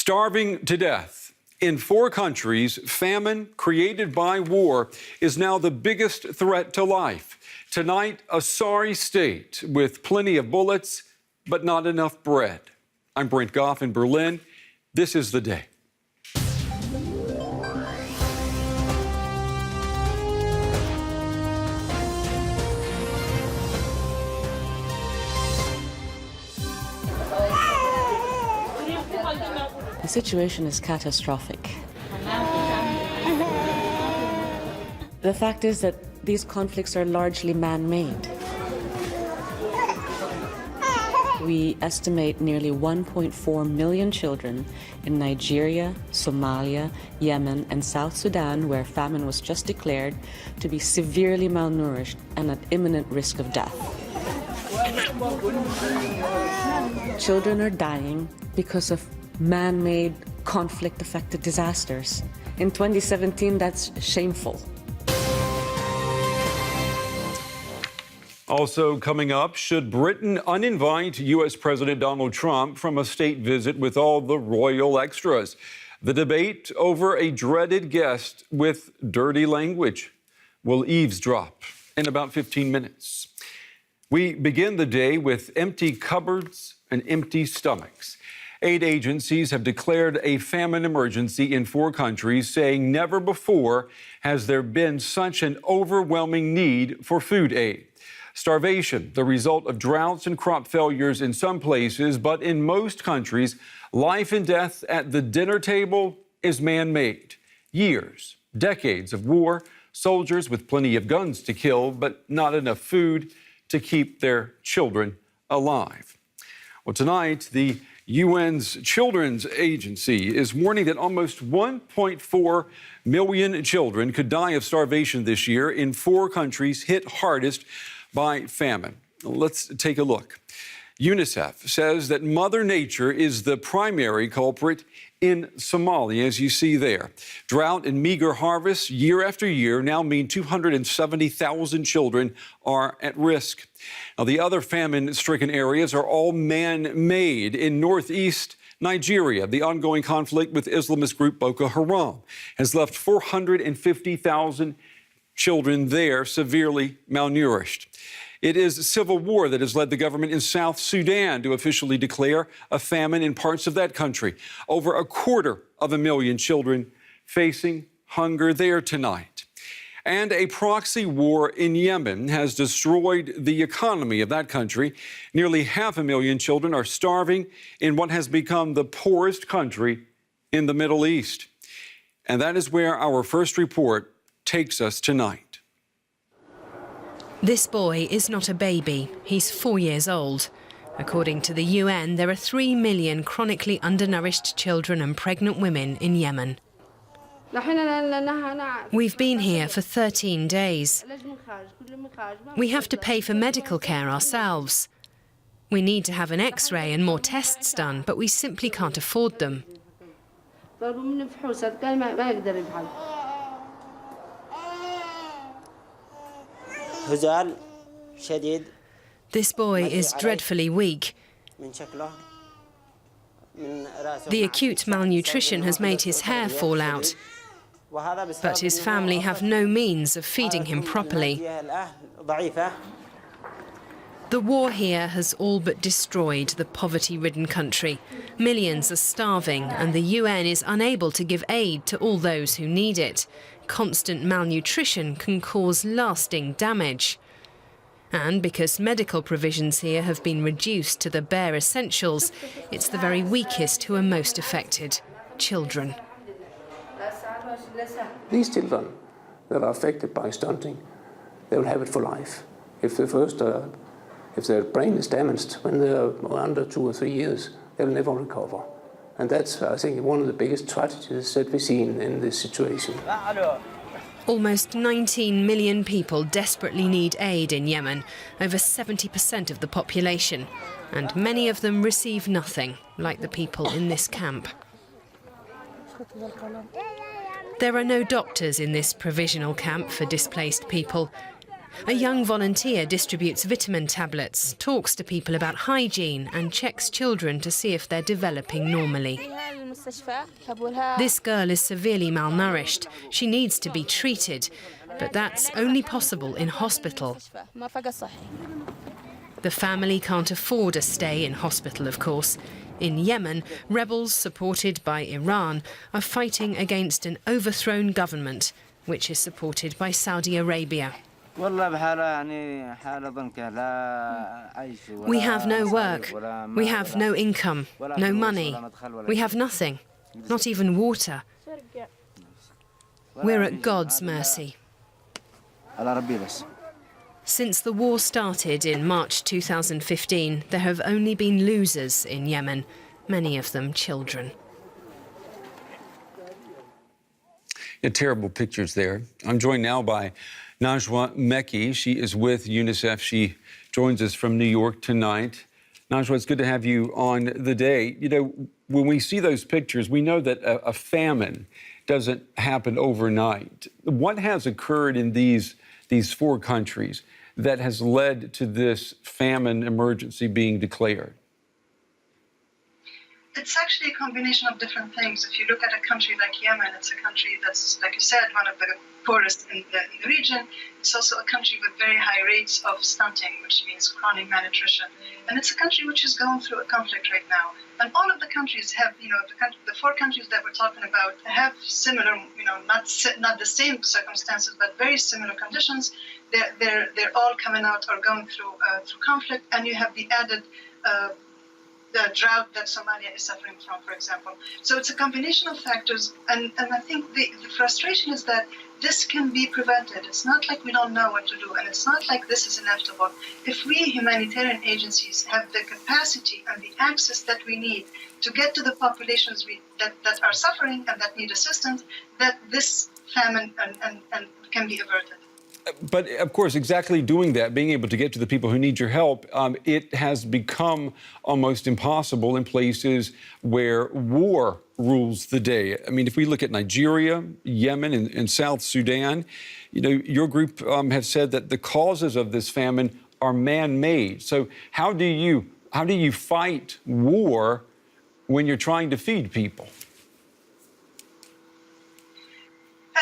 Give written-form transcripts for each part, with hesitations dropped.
Starving to death. In 4 countries, famine created by war is now the biggest threat to life. Tonight, a sorry state with plenty of bullets, but not enough bread. I'm Brent Goff in Berlin. This is The Day. The situation is catastrophic. The fact is that these conflicts are largely man-made. We estimate nearly 1.4 million children in Nigeria, Somalia, Yemen, and South Sudan, where famine was just declared, to be severely malnourished and at imminent risk of death. Children are dying because of man-made, conflict-affected disasters. In 2017, that's shameful. Also coming up, should Britain uninvite U.S. President Donald Trump from a state visit with all the royal extras? The debate over a dreaded guest with dirty language. We'll eavesdrop in about 15 minutes. We begin the day with empty cupboards and empty stomachs. Aid agencies have declared a famine emergency in 4 countries, saying never before has there been such an overwhelming need for food aid. Starvation, the result of droughts and crop failures in some places, but in most countries, life and death at the dinner table is man-made. Years, decades of war, soldiers with plenty of guns to kill, but not enough food to keep their children alive. Well, tonight, the UN's Children's Agency is warning that almost 1.4 million children could die of starvation this year in 4 countries hit hardest by famine. Let's take a look. UNICEF says that Mother Nature is the primary culprit in Somalia, as you see there. Drought and meager harvests year after year now mean 270,000 children are at risk. Now, the other famine-stricken areas are all man-made. In northeast Nigeria, the ongoing conflict with Islamist group Boko Haram has left 450,000 children there severely malnourished. It is civil war that has led the government in South Sudan to officially declare a famine in parts of that country. Over 250,000 children facing hunger there tonight. And a proxy war in Yemen has destroyed the economy of that country. Nearly 500,000 children are starving in what has become the poorest country in the Middle East. And that is where our first report takes us tonight. This boy is not a baby. He's 4 years old. According to the UN, there are 3 million chronically undernourished children and pregnant women in Yemen. We've been here for 13 days. We have to pay for medical care ourselves. We need to have an X-ray and more tests done, but we simply can't afford them. This boy is dreadfully weak. The acute malnutrition has made his hair fall out, but his family have no means of feeding him properly. The war here has all but destroyed the poverty-ridden country. Millions are starving, and the UN is unable to give aid to all those who need it. Constant malnutrition can cause lasting damage. And because medical provisions here have been reduced to the bare essentials, it's the very weakest who are most affected: children. These children that are affected by stunting, they will have it for life. If their brain is damaged when they're under 2 or 3 years, they'll never recover. And that's, I think, one of the biggest tragedies that we see in this situation. Almost 19 million people desperately need aid in Yemen, over 70% of the population, and many of them receive nothing, like the people in this camp. There are no doctors in this provisional camp for displaced people. A young volunteer distributes vitamin tablets, talks to people about hygiene and checks children to see if they're developing normally. This girl is severely malnourished. She needs to be treated, but that's only possible in hospital. The family can't afford a stay in hospital, of course. In Yemen, rebels supported by Iran are fighting against an overthrown government, which is supported by Saudi Arabia. We have no work, we have no income, no money, we have nothing, not even water. We're at God's mercy. Since the war started in March 2015, there have only been losers in Yemen, many of them children. Terrible pictures there. I'm joined now by Najwa Mekki. She is with UNICEF. She joins us from New York tonight. Najwa, it's good to have you on the day. You know, when we see those pictures, we know that a famine doesn't happen overnight. What has occurred in these four countries that has led to this famine emergency being declared? It's actually a combination of different things. If you look at a country like Yemen, it's a country that's, like you said, one of the poorest in the region. It's also a country with very high rates of stunting, which means chronic malnutrition. And it's a country which is going through a conflict right now. And all of the countries have, the four countries that we're talking about have similar, not the same circumstances, but very similar conditions. They're all coming out or going through conflict, and you have the added the drought that Somalia is suffering from, for example. So it's a combination of factors, and I think the frustration is that this can be prevented. It's not like we don't know what to do, and it's not like this is inevitable. If we humanitarian agencies have the capacity and the access that we need to get to the populations that are suffering and that need assistance, that this famine and can be averted. But, of course, exactly doing that, being able to get to the people who need your help, it has become almost impossible in places where war rules the day. I mean, if we look at Nigeria, Yemen, and South Sudan, your group have said that the causes of this famine are man-made. So how do you fight war when you're trying to feed people?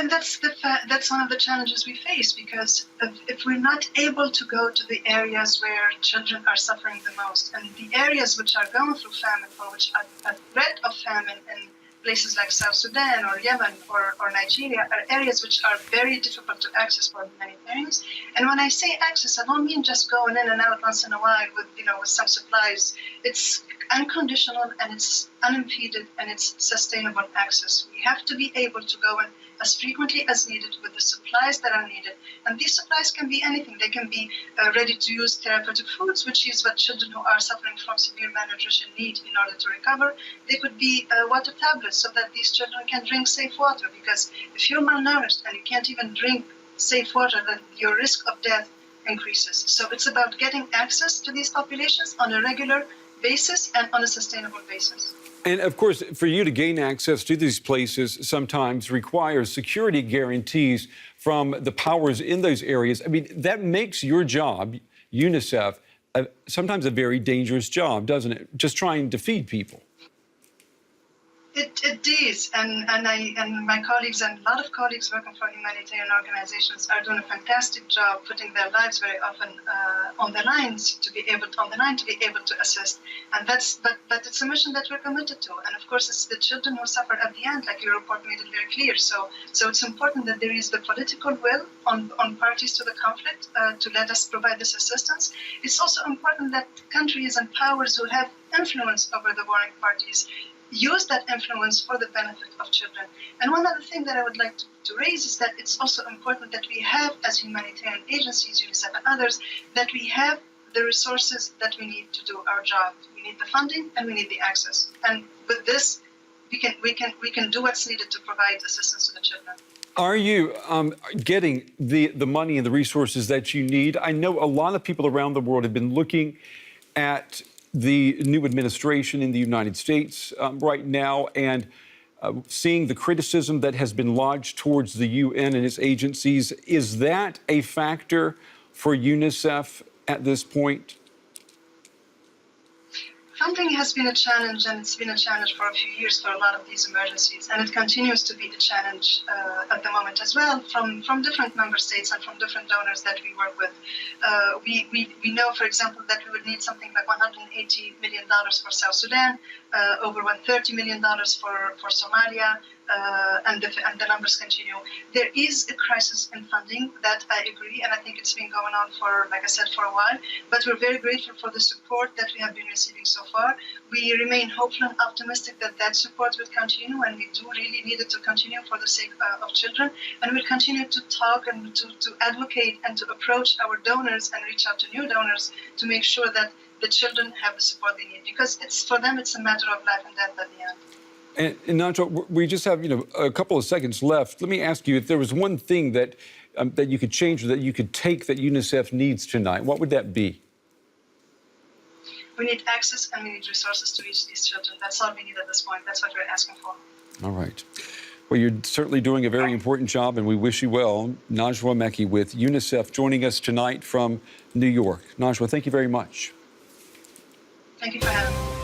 And that's one of the challenges we face, because if we're not able to go to the areas where children are suffering the most, and the areas which are going through famine, or which are at threat of famine in places like South Sudan or Yemen or Nigeria, are areas which are very difficult to access for humanitarians. And when I say access, I don't mean just going in and out once in a while with some supplies. It's unconditional, and it's unimpeded, and it's sustainable access. We have to be able to go in as frequently as needed with the supplies that are needed. And these supplies can be anything. They can be ready-to-use therapeutic foods, which is what children who are suffering from severe malnutrition need in order to recover. They could be water tablets, so that these children can drink safe water, because if you're malnourished and you can't even drink safe water, then your risk of death increases. So it's about getting access to these populations on a regular basis and on a sustainable basis. And, of course, for you to gain access to these places sometimes requires security guarantees from the powers in those areas. I mean, that makes your job, UNICEF, sometimes a very dangerous job, doesn't it? Just trying to feed people. It is, and my colleagues and a lot of colleagues working for humanitarian organizations are doing a fantastic job, putting their lives very often on the lines to be able to assist. And but it's a mission that we're committed to. And of course, it's the children who suffer at the end, like your report made it very clear. So it's important that there is the political will on parties to the conflict to let us provide this assistance. It's also important that countries and powers who have influence over the warring parties use that influence for the benefit of children. And one other thing that I would like to raise is that it's also important that we have, as humanitarian agencies, UNICEF and others, that we have the resources that we need to do our job. We need the funding and we need the access. And with this, we can do what's needed to provide assistance to the children. Are you getting the money and the resources that you need? I know a lot of people around the world have been looking at the new administration in the United States right now, and seeing the criticism that has been lodged towards the UN and its agencies. Is that a factor for UNICEF at this point? Funding has been a challenge, and it's been a challenge for a few years for a lot of these emergencies, and it continues to be a challenge at the moment as well from different member states and from different donors that we work with. We know, for example, that we would need something like $180 million for South Sudan, over $130 million for Somalia, and the numbers continue. There is a crisis in funding, that I agree, and I think it's been going on for, like I said, for a while, but we're very grateful for the support that we have been receiving so far. We remain hopeful and optimistic that that support will continue, and we do really need it to continue for the sake of children, and we'll continue to talk and to advocate and to approach our donors and reach out to new donors to make sure that the children have the support they need, because for them it's a matter of life and death at the end. And Najwa, we just have a couple of seconds left. Let me ask you, if there was one thing that that you could change or that you could take that UNICEF needs tonight, what would that be? We need access and we need resources to reach these children. That's all we need at this point. That's what we're asking for. All right. Well, you're certainly doing a very important job, and we wish you well. Najwa Meki with UNICEF joining us tonight from New York. Najwa, thank you very much. Thank you for having me.